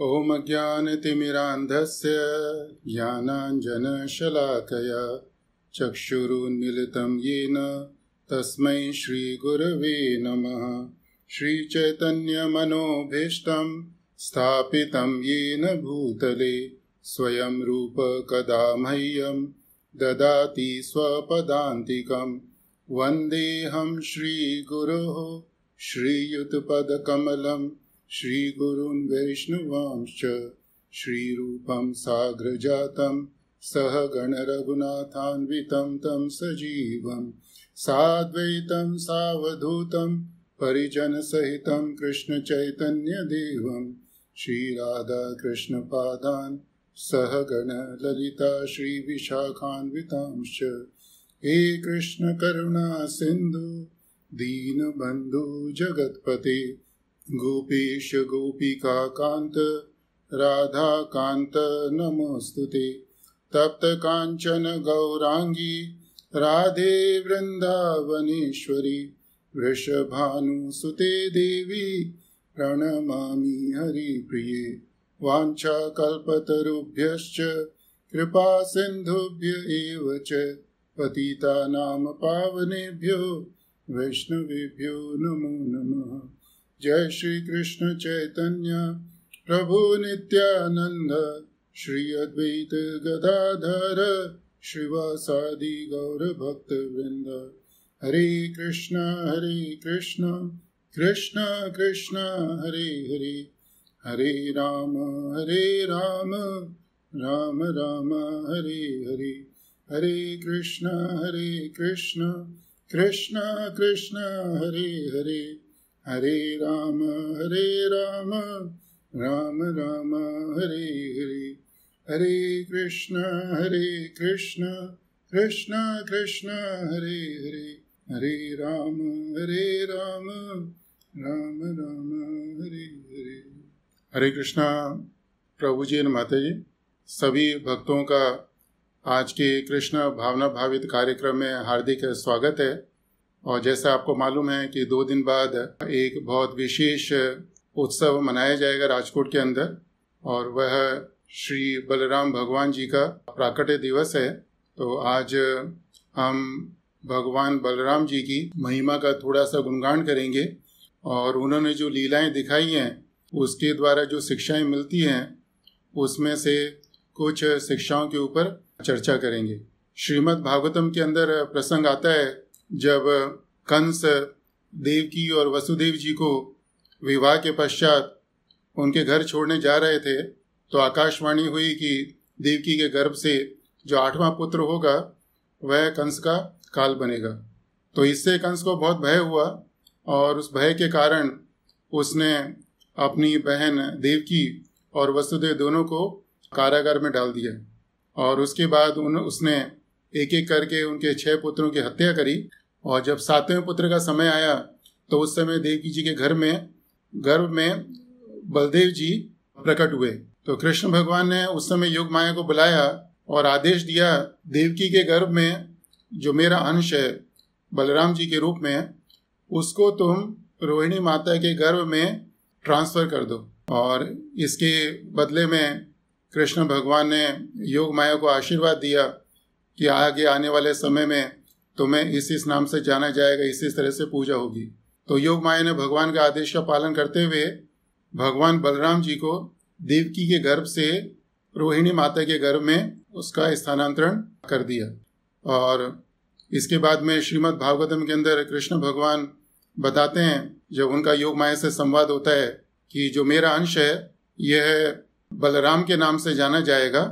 ॐ ज्ञानतिमिरान्धस्य ज्ञानाञ्जनशलाकया चक्षुरुन्मीलितं येन तस्मै श्रीगुरवे नमः। श्रीचैतन्यमनोभीष्टं स्थापितं येन भूतले स्वयं रूप कदा मह्यं ददाति स्वपदान्तिकं। वन्देऽहं श्रीगुरोः श्रीयुतपदकमलं श्रीगुरुन् वैष्णवांश्च श्रीरूपं साग्रजातं सहगण रघुनाथान्वितं तं सजीवं साद्वैतं सावधूतं परिजनसहितं कृष्णचैतन्यदेवं श्रीराधाकृष्णपादान् सहगण ललिता श्रीविशाखान्वितांश्च। हे कृष्ण करुणा सिन्धु दीनबन्धु जगत्पते गोपेश गोपिका कांत राधा कांत नमोस्तुते। तप्त कांचन गौरांगी राधे वृंदावनेश्वरी वृषभानुसुते देवी प्रणमामि हरिप्रिये। वाञ्छाकल्पतरुभ्यश्च कृपा सिन्धुभ्य एव च पतितानां पावनेभ्यो वैष्णवेभ्यो नमो नमः। जय श्री कृष्ण चैतन्य प्रभु नित्यानंद श्री अद्वैत गदाधर श्रीवासादि गौर भक्त वृंद। हरे कृष्ण कृष्ण कृष्ण हरे हरे, हरे राम राम राम हरे हरे। हरे कृष्ण कृष्ण कृष्ण हरे हरे, हरे राम राम राम हरे हरे। हरे कृष्ण कृष्ण कृष्ण हरे हरे, हरे राम राम राम हरे हरे। हरे कृष्णा। प्रभु जी और माता जी, सभी भक्तों का आज के कृष्ण भावना भावित कार्यक्रम में हार्दिक स्वागत है। और जैसा आपको मालूम है कि 2 दिन बाद एक बहुत विशेष उत्सव मनाया जाएगा राजकोट के अंदर, और वह श्री बलराम भगवान जी का प्राकट्य दिवस है। तो आज हम भगवान बलराम जी की महिमा का थोड़ा सा गुणगान करेंगे, और उन्होंने जो लीलाएं दिखाई हैं उसके द्वारा जो शिक्षाएं मिलती हैं उसमें से कुछ शिक्षाओं के ऊपर चर्चा करेंगे। श्रीमद् भागवतम के अंदर प्रसंग आता है जब कंस देवकी और वसुदेव जी को विवाह के पश्चात उनके घर छोड़ने जा रहे थे, तो आकाशवाणी हुई कि देवकी के गर्भ से जो 8वां पुत्र होगा वह कंस का काल बनेगा। तो इससे कंस को बहुत भय हुआ, और उस भय के कारण उसने अपनी बहन देवकी और वसुदेव दोनों को कारागार में डाल दिया। और उसके बाद उसने एक एक करके उनके 6 पुत्रों की हत्या करी। और जब 7वें पुत्र का समय आया तो उस समय देवकी जी के गर्भ में बलदेव जी प्रकट हुए। तो कृष्ण भगवान ने उस समय योग माया को बुलाया और आदेश दिया, देवकी के गर्भ में जो मेरा अंश है बलराम जी के रूप में, उसको तुम रोहिणी माता के गर्भ में ट्रांसफर कर दो। और इसके बदले में कृष्ण भगवान ने योग माया को आशीर्वाद दिया कि आगे आने वाले समय में तुम्हें इस नाम से जाना जाएगा, इसी तरह से पूजा होगी। तो योग माया ने भगवान का आदेश का पालन करते हुए भगवान बलराम जी को देवकी के गर्भ से रोहिणी माता के गर्भ में उसका स्थानांतरण कर दिया। और इसके बाद में श्रीमद् भागवतम के अंदर कृष्ण भगवान बताते हैं, जब उनका योग माया से संवाद होता है, कि जो मेरा अंश है यह बलराम के नाम से जाना जाएगा।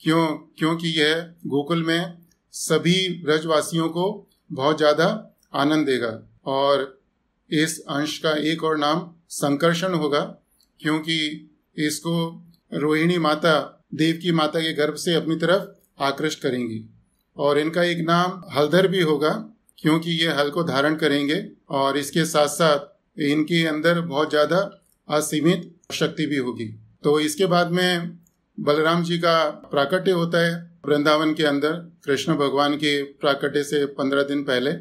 क्योंकि यह गोकुल में सभी ब्रजवासियों को बहुत ज़्यादा आनंद देगा। और इस अंश का एक और नाम संकर्षण होगा, क्योंकि इसको रोहिणी माता देवकी माता के गर्भ से अपनी तरफ आकृष्ट करेंगी। और इनका एक नाम हलधर भी होगा, क्योंकि ये हल को धारण करेंगे। और इसके साथ साथ इनके अंदर बहुत ज़्यादा असीमित शक्ति भी होगी। तो इसके बाद में बलराम जी का प्राकट्य होता है वृंदावन के अंदर, कृष्ण भगवान के प्राकट्य से 15 दिन पहले।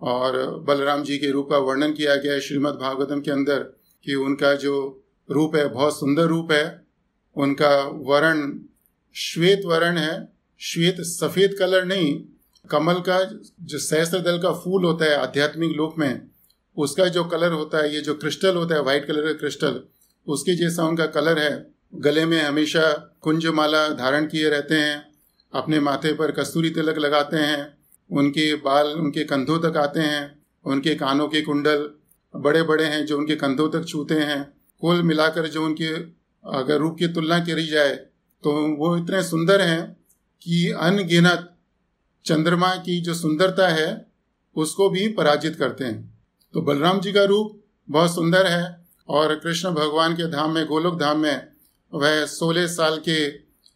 और बलराम जी के रूप का वर्णन किया गया है श्रीमद् भागवतम के अंदर, कि उनका जो रूप है बहुत सुंदर रूप है। उनका वर्ण श्वेत वर्ण है, श्वेत सफ़ेद कलर नहीं, कमल का जो सहस्त्र दल का फूल होता है आध्यात्मिक लोक में, उसका जो कलर होता है, ये जो क्रिस्टल होता है वाइट कलर का क्रिस्टल, उसके जैसा उनका कलर है। गले में हमेशा कुंजमाला धारण किए रहते हैं, अपने माथे पर कस्तूरी तिलक लगाते हैं, उनके बाल उनके कंधों तक आते हैं, उनके कानों के कुंडल बड़े बड़े हैं जो उनके कंधों तक छूते हैं। कुल मिलाकर जो उनके अगर रूप की तुलना करी जाए तो वो इतने सुंदर हैं कि अनगिनत चंद्रमा की जो सुंदरता है उसको भी पराजित करते हैं। तो बलराम जी का रूप बहुत सुंदर है और कृष्ण भगवान के धाम में, गोलोक धाम में, वह 16 साल के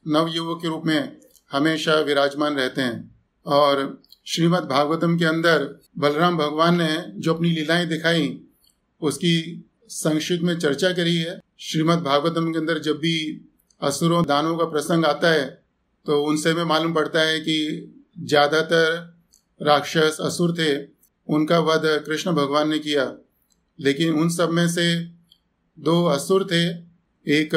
नवयुवक के रूप में हमेशा विराजमान रहते हैं। और श्रीमद् भागवतम के अंदर बलराम भगवान ने जो अपनी लीलाएं दिखाई उसकी संक्षिप्त में चर्चा करी है। श्रीमद् भागवतम के अंदर जब भी असुरों दानवों का प्रसंग आता है तो उनसे में मालूम पड़ता है कि ज़्यादातर राक्षस असुर थे, उनका वध कृष्ण भगवान ने किया, लेकिन उन सब में से 2 असुर थे, एक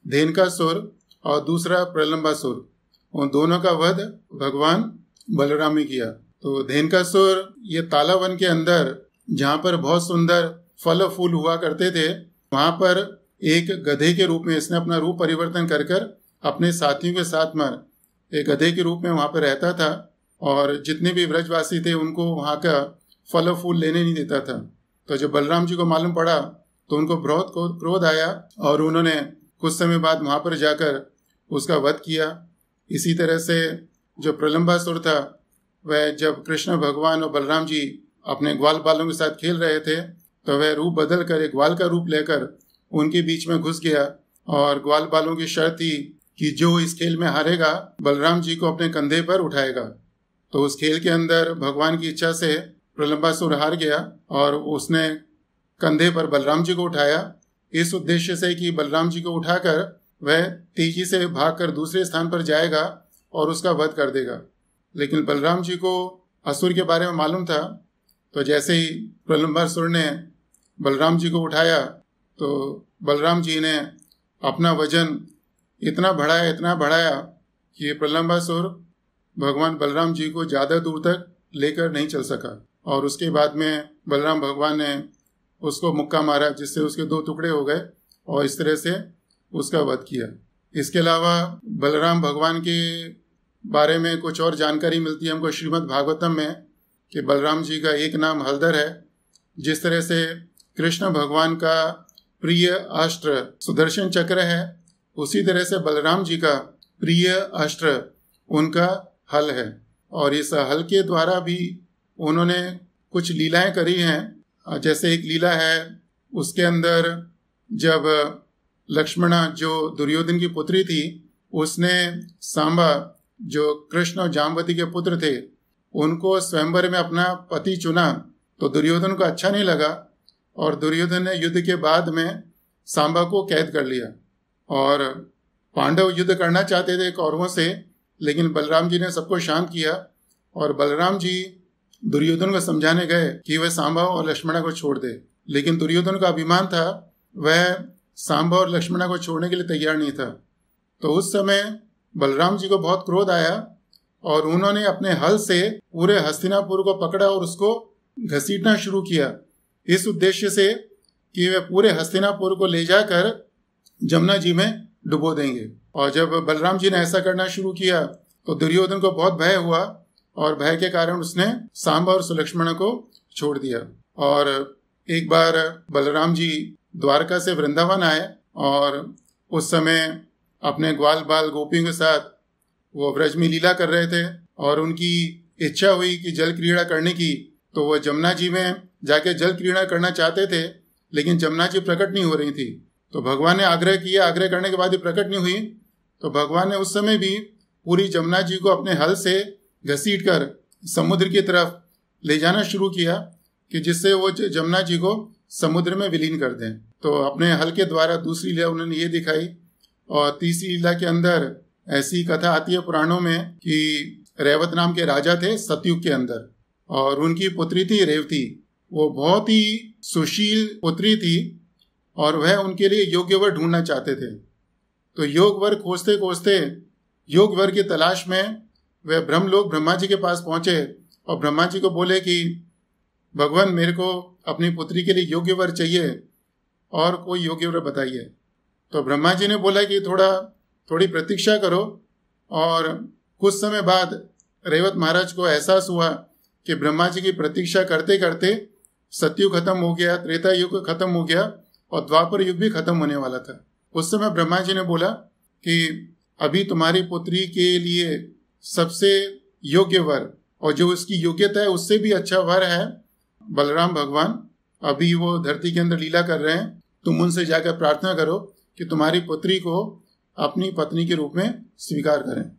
धेनुकासुर और दूसरा प्रलंबासुर। उन दोनों का वध भगवान बलराम ने किया। तो धेनुकासुर ये तालावन के अंदर जहाँ पर बहुत सुंदर फल फूल हुआ करते थे, वहाँ पर एक गधे के रूप में इसने अपना रूप परिवर्तन कर कर अपने साथियों के साथ में एक गधे के रूप में वहाँ पर रहता था और जितने भी ब्रजवासी थे उनको वहाँ का फल फूल लेने नहीं देता था। तो जब बलराम जी को मालूम पड़ा तो उनको बहुत क्रोध आया और उन्होंने कुछ समय बाद वहाँ पर जाकर उसका वध किया। इसी तरह से जो प्रलंबासुर था, वह जब कृष्ण भगवान और बलराम जी अपने ग्वाल बालों के साथ खेल रहे थे तो वह रूप बदल कर एक ग्वाल का रूप लेकर उनके बीच में घुस गया और ग्वाल बालों की शर्त थी कि जो इस खेल में हारेगा बलराम जी को अपने कंधे पर उठाएगा। तो उस खेल के अंदर भगवान की इच्छा से प्रलंबासुर हार गया और उसने कंधे पर बलराम जी को उठाया, इस उद्देश्य से कि बलराम जी को उठाकर वह तेजी से भागकर दूसरे स्थान पर जाएगा और उसका वध कर देगा। लेकिन बलराम जी को असुर के बारे में मालूम था, तो जैसे ही प्रलंबासुर ने बलराम जी को उठाया तो बलराम जी ने अपना वजन इतना बढ़ाया कि प्रलंबासुर भगवान बलराम जी को ज़्यादा दूर तक लेकर नहीं चल सका और उसके बाद में बलराम भगवान ने उसको मुक्का मारा जिससे उसके 2 टुकड़े हो गए और इस तरह से उसका वध किया। इसके अलावा बलराम भगवान के बारे में कुछ और जानकारी मिलती है हमको श्रीमद् भागवतम में कि बलराम जी का एक नाम हलधर है। जिस तरह से कृष्ण भगवान का प्रिय अस्त्र सुदर्शन चक्र है, उसी तरह से बलराम जी का प्रिय अस्त्र उनका हल है और इस हल के द्वारा भी उन्होंने कुछ लीलाएं करी हैं। जैसे एक लीला है उसके अंदर जब लक्ष्मणा जो दुर्योधन की पुत्री थी, उसने सांबा जो कृष्ण और जाम्बवती के पुत्र थे उनको स्वयंवर में अपना पति चुना, तो दुर्योधन को अच्छा नहीं लगा और दुर्योधन ने युद्ध के बाद में सांबा को कैद कर लिया और पांडव युद्ध करना चाहते थे कौरवों से, लेकिन बलराम जी ने सबको शांत किया और बलराम जी दुर्योधन को समझाने गए कि वह सांबा और लक्ष्मणा को छोड़ दे, लेकिन दुर्योधन का अभिमान था, वह सांबा और लक्ष्मणा को छोड़ने के लिए तैयार नहीं था। तो उस समय बलराम जी को बहुत क्रोध आया और उन्होंने अपने हल से पूरे हस्तिनापुर को पकड़ा और उसको घसीटना शुरू किया, इस उद्देश्य से कि वे पूरे हस्तिनापुर को ले जाकर जमुना जी में डुबो देंगे। और जब बलराम जी ने ऐसा करना शुरू किया तो दुर्योधन को बहुत भय हुआ और भय के कारण उसने सांबा और सुलक्ष्मण को छोड़ दिया। और एक बार बलराम जी द्वारका से वृंदावन आए और उस समय अपने ग्वाल बाल गोपियों के साथ वो व्रज में लीला कर रहे थे और उनकी इच्छा हुई कि जल क्रीड़ा करने की, तो वो जमुना जी में जाके जल क्रीड़ा करना चाहते थे, लेकिन जमुना जी प्रकट नहीं हो रही थी। तो भगवान ने आग्रह किया, आग्रह करने के बाद भी प्रकट नहीं हुई, तो भगवान ने उस समय भी पूरी जमुना जी को अपने हल से घसीट कर समुद्र की तरफ ले जाना शुरू किया कि जिससे वो जमुना जी को समुद्र में विलीन कर दें। तो अपने हल के द्वारा दूसरी लीला उन्होंने ये दिखाई। और तीसरी लीला के अंदर ऐसी कथा आती है पुराणों में कि रेवत नाम के राजा थे सतयुग के अंदर और उनकी पुत्री थी रेवती। वो बहुत ही सुशील पुत्री थी और वह उनके लिए योग्य वर ढूंढना चाहते थे। तो योग वर खोजते खोजते योग वर की तलाश में वह ब्रह्मलोक ब्रह्मा जी के पास पहुंचे और ब्रह्मा जी को बोले कि भगवान, मेरे को अपनी पुत्री के लिए योग्य वर चाहिए और कोई योग्य वर बताइए। तो ब्रह्मा जी ने बोला कि थोड़ी प्रतीक्षा करो। और कुछ समय बाद रेवत महाराज को एहसास हुआ कि ब्रह्मा जी की प्रतीक्षा करते करते सतयुग खत्म हो गया, त्रेता युग खत्म हो गया और द्वापर युग भी खत्म होने वाला था। उस समय ब्रह्मा जी ने बोला कि अभी तुम्हारी पुत्री के लिए सबसे योग्य वर और जो उसकी योग्यता है उससे भी अच्छा वर है बलराम भगवान। अभी वो धरती के अंदर लीला कर रहे हैं, तुम उनसे जाकर प्रार्थना करो कि तुम्हारी पुत्री को अपनी पत्नी के रूप में स्वीकार करें।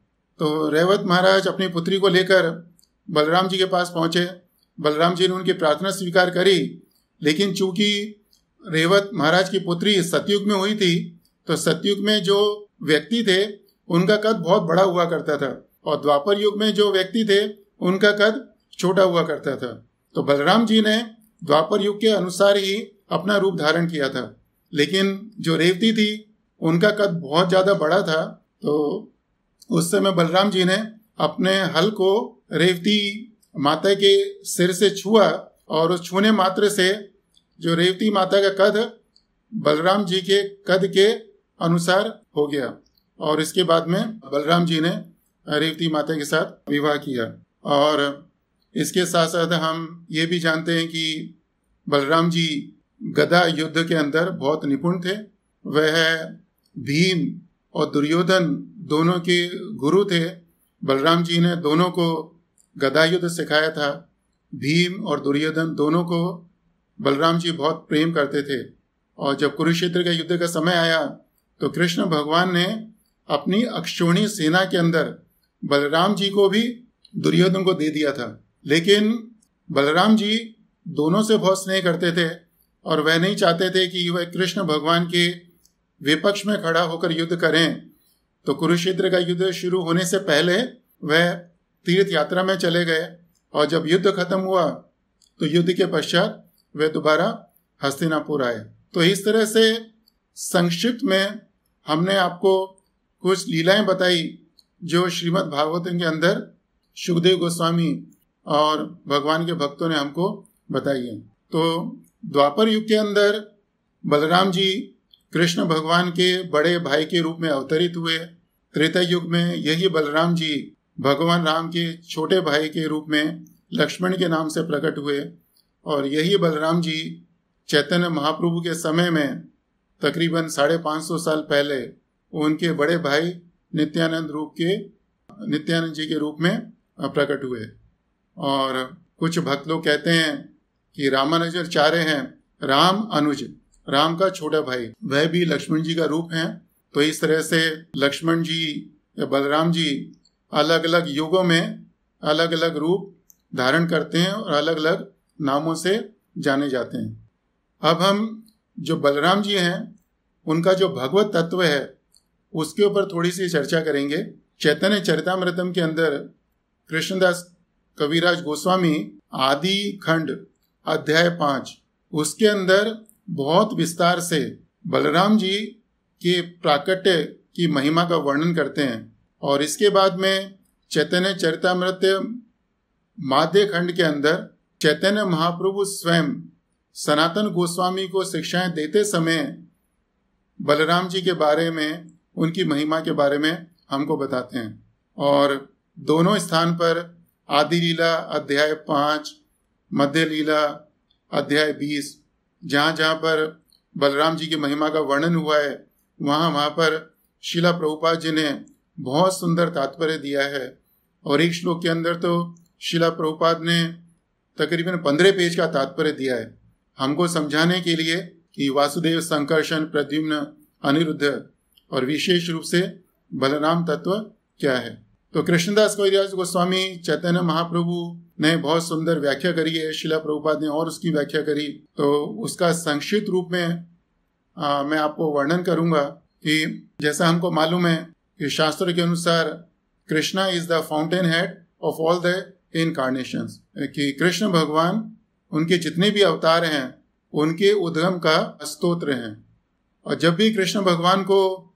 तो रेवत महाराज अपनी पुत्री को लेकर बलराम जी के पास पहुंचे। बलराम जी ने उनकी प्रार्थना स्वीकार करी, लेकिन चूंकि रेवत महाराज की पुत्री सतयुग में हुई थी तो सतयुग में जो व्यक्ति थे उनका कद बहुत बड़ा हुआ करता था और द्वापर युग में जो व्यक्ति थे उनका कद छोटा हुआ करता था। तो बलराम जी ने द्वापर युग के अनुसार ही अपना रूप धारण किया था, लेकिन जो रेवती थी उनका कद बहुत ज़्यादा बड़ा था। तो उस समय बलराम जी ने अपने हल को रेवती माता के सिर से छुआ और उस छूने मात्र से जो रेवती माता का कद बलराम जी के कद के अनुसार हो गया और इसके बाद में बलराम जी ने रेवती माता के साथ विवाह किया। और इसके साथ साथ हम ये भी जानते हैं कि बलराम जी गदा युद्ध के अंदर बहुत निपुण थे। वह भीम और दुर्योधन दोनों के गुरु थे। बलराम जी ने दोनों को गदा युद्ध सिखाया था। भीम और दुर्योधन दोनों को बलराम जी बहुत प्रेम करते थे। और जब कुरुक्षेत्र के युद्ध का समय आया तो कृष्ण भगवान ने अपनी अक्षोणी सेना के अंदर बलराम जी को भी दुर्योधन को दे दिया था, लेकिन बलराम जी दोनों से बहुत स्नेह करते थे और वह नहीं चाहते थे कि वह कृष्ण भगवान के विपक्ष में खड़ा होकर युद्ध करें। तो कुरुक्षेत्र का युद्ध शुरू होने से पहले वह तीर्थ यात्रा में चले गए और जब युद्ध खत्म हुआ तो युद्ध के पश्चात वे दोबारा हस्तिनापुर आए। तो इस तरह से संक्षिप्त में हमने आपको कुछ लीलाएं बताई जो श्रीमद् भागवतम के अंदर शुकदेव गोस्वामी और भगवान के भक्तों ने हमको बताई है। तो द्वापर युग के अंदर बलराम जी कृष्ण भगवान के बड़े भाई के रूप में अवतरित हुए। त्रेता युग में यही बलराम जी भगवान राम के छोटे भाई के रूप में लक्ष्मण के नाम से प्रकट हुए और यही बलराम जी चैतन्य महाप्रभु के समय में तकरीबन 550 साल पहले उनके बड़े भाई नित्यानंद जी के रूप में प्रकट हुए। और कुछ भक्त लोग कहते हैं कि रामानुजाचार्य हैं राम अनुज, राम का छोटा भाई, वह भी लक्ष्मण जी का रूप हैं। तो इस तरह से लक्ष्मण जी या बलराम जी अलग अलग युगों में अलग अलग रूप धारण करते हैं और अलग अलग नामों से जाने जाते हैं। अब हम जो बलराम जी हैं उनका जो भगवत तत्व है उसके ऊपर थोड़ी सी चर्चा करेंगे। चैतन्य चरितामृतम के अंदर कृष्णदास कविराज गोस्वामी आदि खंड अध्याय 5 उसके अंदर बहुत विस्तार से बलराम जी के प्राकट्य की महिमा का वर्णन करते हैं। और इसके बाद में चैतन्य चरितामृत माध्य खंड के अंदर चैतन्य महाप्रभु स्वयं सनातन गोस्वामी को शिक्षाएं देते समय बलराम जी के बारे में, उनकी महिमा के बारे में हमको बताते हैं। और दोनों स्थान पर आदि लीला अध्याय 5, मध्य लीला अध्याय 20 जहाँ जहाँ पर बलराम जी की महिमा का वर्णन हुआ है वहाँ पर शिला प्रभुपाद जी ने बहुत सुंदर तात्पर्य दिया है। और एक श्लोक के अंदर तो शिला प्रभुपाद ने तकरीबन 15 पेज का तात्पर्य दिया है हमको समझाने के लिए कि वासुदेव, संकर्षण, प्रद्युम्न, अनिरुद्ध और विशेष रूप से बलराम तत्व क्या है। तो कृष्णदास कविराज गोस्वामी चैतन्य महाप्रभु ने बहुत सुंदर व्याख्या करी है, शिला प्रभुपाद ने और उसकी व्याख्या करी। तो उसका संक्षिप्त रूप में मैं आपको वर्णन करूंगा कि जैसा हमको मालूम है कि शास्त्र के अनुसार Krishna is the fountain head of all the incarnations, कि कृष्ण भगवान उनके जितने भी अवतार हैं उनके उद्गम का स्तोत्र हैं। और जब भी कृष्ण भगवान को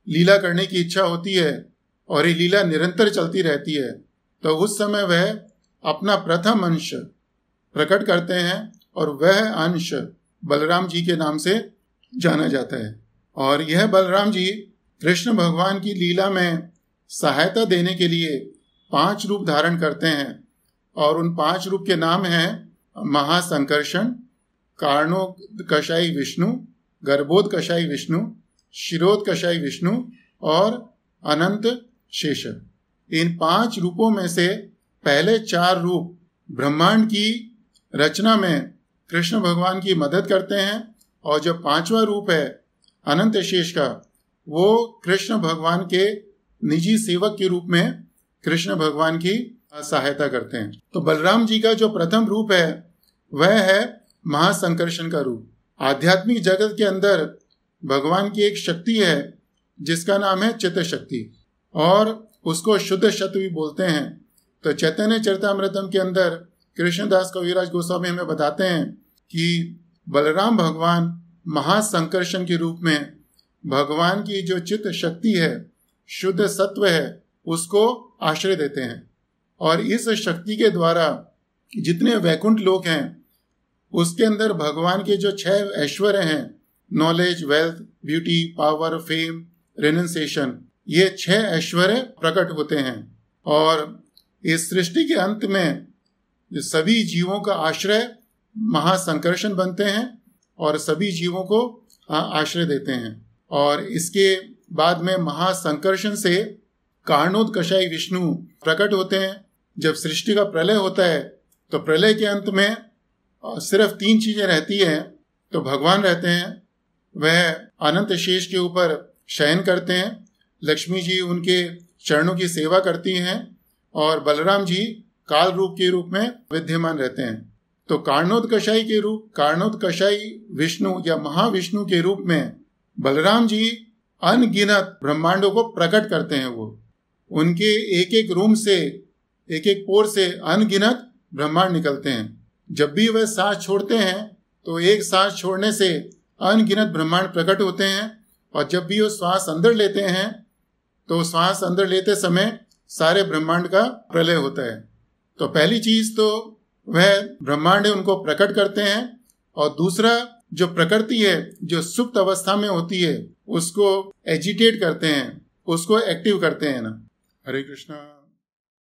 लीला करने की इच्छा होती है और ये लीला निरंतर चलती रहती है, तो उस समय वह अपना प्रथम अंश प्रकट करते हैं और वह अंश बलराम जी के नाम से जाना जाता है। और यह बलराम जी कृष्ण भगवान की लीला में सहायता देने के लिए 5 रूप धारण करते हैं और उन 5 रूप के नाम हैं महासंकर्षण, कारणोदकशायी विष्णु, गर्भोदकशायी विष्णु, शिरोदकशायी विष्णु और अनंत शेष। इन 5 रूपों में से पहले 4 रूप ब्रह्मांड की रचना में कृष्ण भगवान की मदद करते हैं और जो 5वां रूप है अनंत शेष का, वो कृष्ण भगवान के निजी सेवक के रूप में कृष्ण भगवान की सहायता करते हैं। तो बलराम जी का जो प्रथम रूप है वह है महासंकर्षण का रूप। आध्यात्मिक जगत के अंदर भगवान की एक शक्ति है जिसका नाम है चित्त शक्ति और उसको शुद्ध शक्ति भी बोलते हैं। तो चैतन्य चरितामृतम के अंदर कृष्णदास कविराज गोस्वामी हमें बताते हैं कि बलराम भगवान महासंकर्षण के रूप में भगवान की जो चित्त शक्ति है, शुद्ध सत्व है, उसको आश्रय देते हैं और इस शक्ति के द्वारा जितने वैकुंठ लोक हैं उसके अंदर भगवान के जो 6 ऐश्वर्य हैं, knowledge, wealth, beauty, power, fame, renunciation, ये 6 ऐश्वर्य प्रकट होते हैं और इस सृष्टि के अंत में सभी जीवों का आश्रय महासंकर्षण बनते हैं और सभी जीवों को आश्रय देते हैं। और इसके बाद में महासंकर्षण से कारणोदकशायी विष्णु प्रकट होते हैं। जब सृष्टि का प्रलय होता है तो प्रलय के अंत में सिर्फ 3 चीजें रहती हैं। तो भगवान रहते हैं, वह अनंत शेष के ऊपर शयन करते हैं, लक्ष्मी जी उनके चरणों की सेवा करती हैं और बलराम जी काल रूप के रूप में विद्यमान रहते हैं। तो कारणोदकशायी विष्णु या महाविष्णु के रूप में बलराम जी अनगिनत ब्रह्मांडों को प्रकट करते हैं। वो उनके एक एक रूम से, एक एक पोर से अनगिनत ब्रह्मांड निकलते हैं। जब भी वह सांस छोड़ते हैं तो एक सांस छोड़ने से अनगिनत ब्रह्मांड प्रकट होते हैं और जब भी वो श्वास अंदर लेते हैं तो श्वास अंदर लेते समय सारे ब्रह्मांड का प्रलय होता है। तो पहली चीज तो वह ब्रह्मांड है उनको प्रकट करते हैं और दूसरा जो प्रकृति है जो सुप्त अवस्था में होती है उसको एजिटेट करते हैं, उसको एक्टिव करते हैं ना। हरे कृष्णा।